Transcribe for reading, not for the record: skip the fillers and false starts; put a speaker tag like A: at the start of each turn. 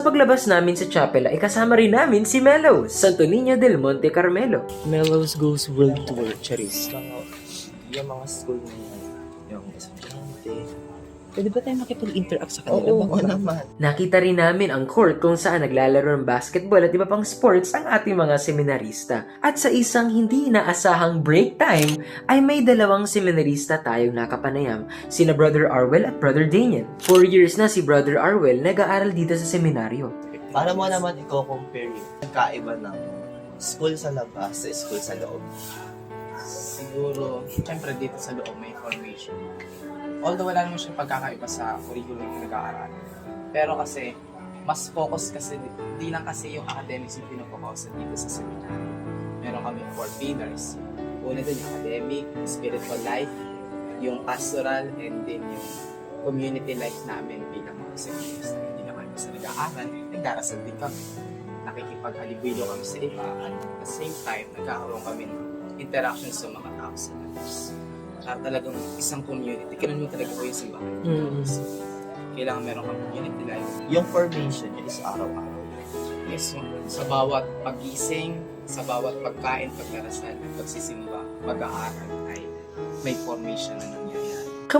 A: Sa paglabas namin sa chapel ay kasama rin namin si Mellows, Santo Niño del Monte Carmelo.
B: Mellows Goes World Tour, Charis. Yung mga school na yan, yung estudyante. Pwede ba tayo makipag-interact sa kanila?
C: Oo naman.
A: Nakita rin namin ang court kung saan naglalaro ng basketball at iba pang sports ang ating mga seminarista. At sa isang hindi inaasahang break time, ay may dalawang seminarista tayong nakapanayam, sina Brother Arwel at Brother Daniel. 4 years na si Brother Arwel nag-aaral dito sa seminaryo.
C: Para mo naman i-compare yung kaiba ng school sa labas sa school sa loob.
D: Siguro, syempre dito sa loob may formation. Although wala naman siyang pagkakaiba sa curriculum na nag-aaral. Pero kasi, mas focus kasi, di lang kasi yung academics yung pinapokos dito sa seminar. Meron kami 4 pillars. Una din yung academic, spiritual life, yung pastoral, and then yung community life namin bilang mga seminarista. Hindi na kami basta nag-aaral, nagdarasal din kami. Nakikipag-halibilo kami sa iba at at the same time, nagkakaroon kami ng interactions sa mga tao sa labas. Talagang isang community. Kailan mo talaga po yung simbahan. So, kailangan meron kang community life.
C: Yung formation niya is araw-araw.
D: Yes, sa bawat pagising, sa bawat pagkain, pagdarasal, pagsisimba, pag-aaral ay may formation na nangyayari.